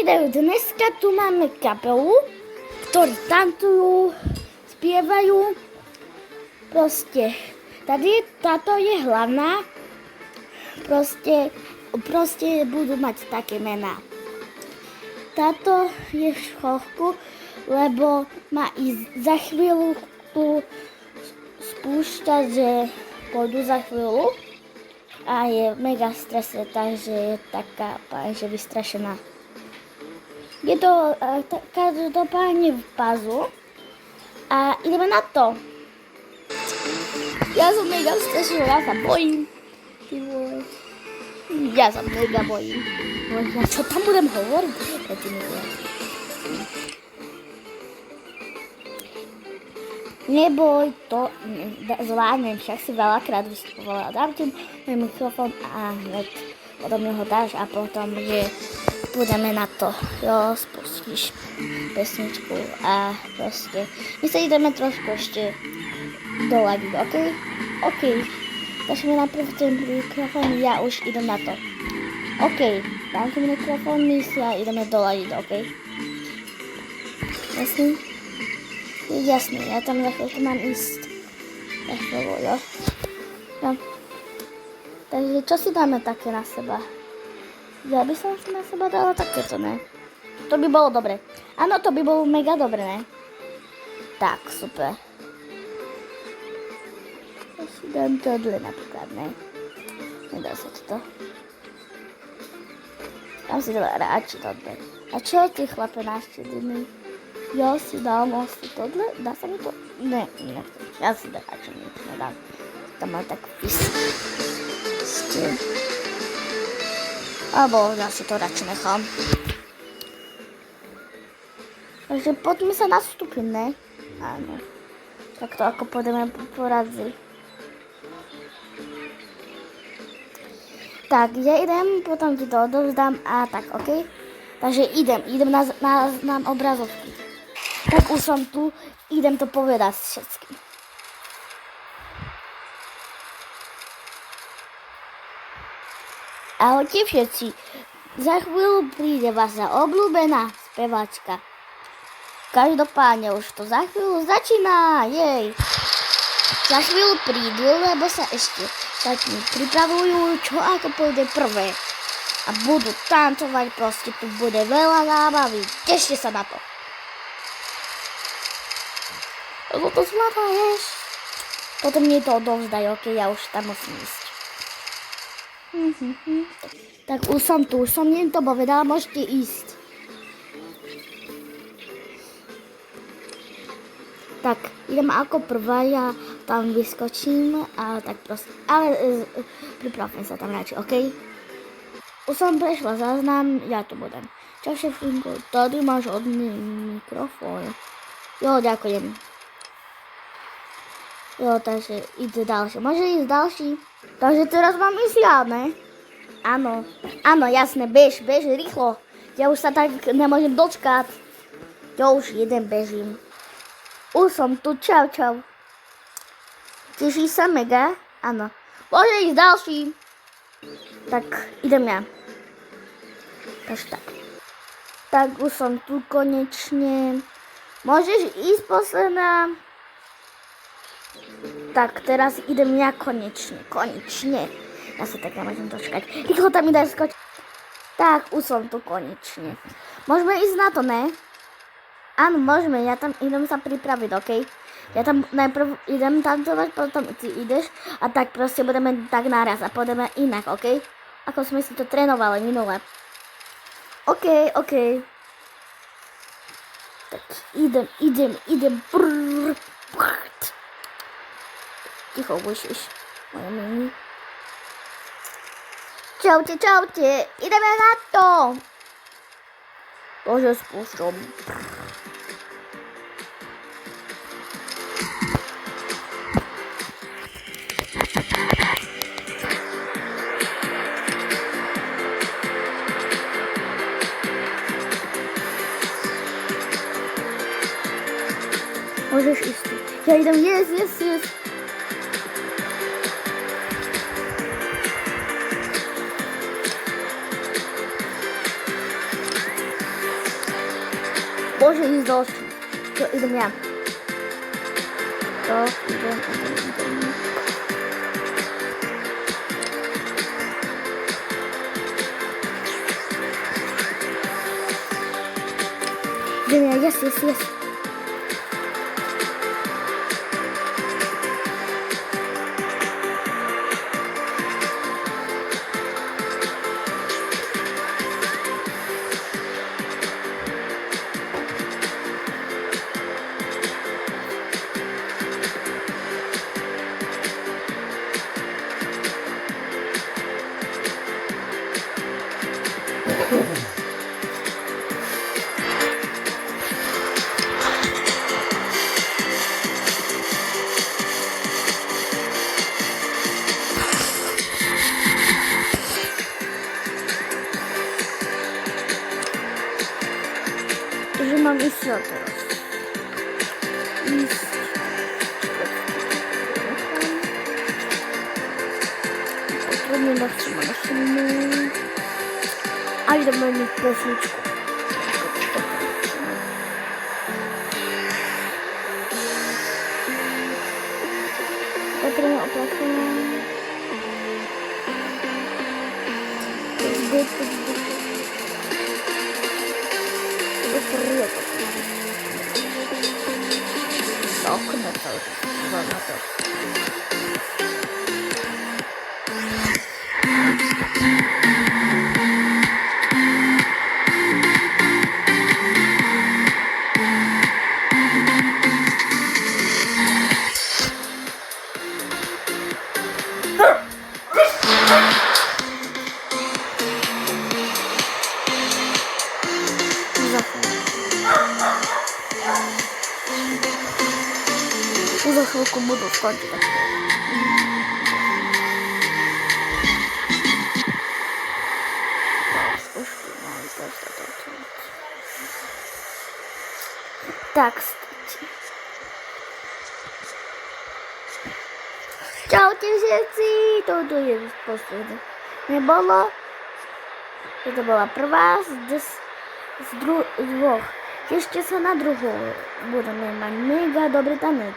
videu. Dneska tu máme kapelu, ktorí tancujú, spievajú. Proste, táto je hlavná. Proste budú mať také mená. Táto je v šoku, lebo má ísť za chvíľu spúšťať, že pôjdu za chvíľu. A je mega strese, takže je taká že vystrašená. Je to každopádne v pazu a ideme na to. Ja som mega strašená, ja sa bojím. Ja sa mega bojím. Ja čo tam budem hovoriť? Neboj, to zvládnem, však si veľakrát vystupovala. Dám ti môj mikrofón a hneď potom ho dáš a potom, že budeme na to. Jo, spustíš pesničku a proste. My sa ideme trošku ešte doladiť, ok? Ok. Takže mi najprv ten mikrofón, ja už idem na to. Ok, dám ti mikrofón, my sa ideme doladiť, ok? Jasný? Jasne, ja tam za chvíľku mám ísť. Za chvíľu, jo. No. Takže čo si dáme také na seba? Ja by som si na seba dala takéto, ne? To by bolo dobre. Áno, to by bolo mega dobre, ne? Tak, super. Ja si dám tohle napríklad, ne? Nedá sa to. Dám si radši tohle. A čo ty, chlape, náštědiny? Ja si dám asi tohle, dá sa mi to? Ne, ja si radšej nič nedám. Tam má tak vystiť. Alebo ja si to radšej nechám. Takže poďme sa nastúpiť, ne? Áno. Tak to ako pôjdeme po poradzi. Tak, ja idem, potom ti to odovzdám a tak, ok? Takže idem na obrazovky. Tak už som tu, idem to povedať všetkým. Ahojte všetci, za chvíľu príde vaša obľúbená speváčka. Každopádne už to za chvíľu začína, jej. Za chvíľu prídu, lebo sa ešte všetci pripravujú, čo ako pôjde prvé. A budú tancovať, proste tu bude veľa zábavy, tešte sa na to. Lebo to zvládaješ. Potom mi to odovzdaj, ok, ja už tam musím ísť. Tak už som tu, už som im to povedala, môžete ísť. Tak, idem ako prvá, ja tam vyskočím a tak proste, ale pripravme sa tam radšej, ok? Už som prešla záznam, ja tu budem. Čau šefinko, tady máš od mikrofón. Jo, ďakujem. Jo, takže ide ďalšie. Môže ísť ďalší? Takže teraz mám ísť ja, ne? Áno, jasné, bež, rýchlo. Ja už sa tak nemôžem dočkať. Ja už bežím. Už som tu, čau. Tešíš sa mega? Áno. Môže ísť ďalší. Tak, idem ja. Takže tak. Tak, už som tu konečne. Môžeš ísť posledná? Tak, teraz idem ja konečne. Ja sa tak nemôžem dočkať. Rýchlo tam mi daj skočiť. Tak, už som tu konečne. Môžeme ísť na to, ne? Áno, môžeme, ja tam idem sa pripraviť, ok? Ja tam najprv idem tancovať, potom ty ideš a tak proste budeme tak naraz a pôjdeme inak, ok? Ako sme si to trénovali minule. Ok. Tak idem. Ticho, budeš. Moje mini. Čaute, ideme na to. Bože, spúšťom. Môžeš ísť. Ja idem, yes. Boże, jest dość. To idę ja. To idę. Ziemia, jest. Że mam iść teraz. Trudno maszyny. A idę mieć pesniczku. Potrzebuję opracować. Okno to już wolno to. Za chwilkę budu wchodzić. Tak, stać. Ciao, tysięcy! To jest po prostu. Nie było. To była prawa z dwóch. Jeszcze są na drugą. Budemy mega dobry taniec.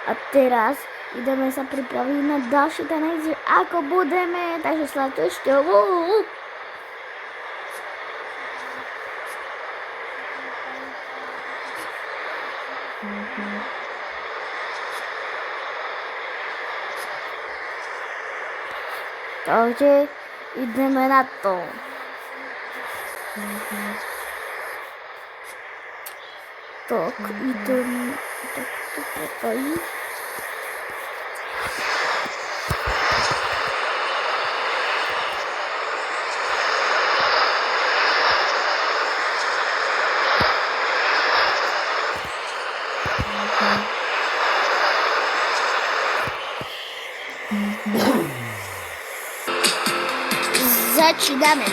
A teraz idziemy się przyprawić na dalszy taniec, ako budemy, także śledujcie. Także idziemy na to. Tak, idziemy. Tak, zaczynamy.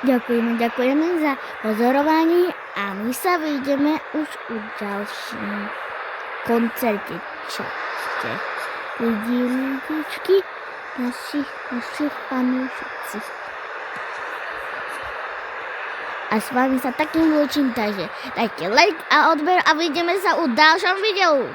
Ďakujeme za pozorovanie a my sa vidíme už u ďalším koncerte. Čaute. Ľudičky, naši fanúšici. A s vami sa takým lúčim, takže dajte like a odber a vidíme sa u ďalšom videu.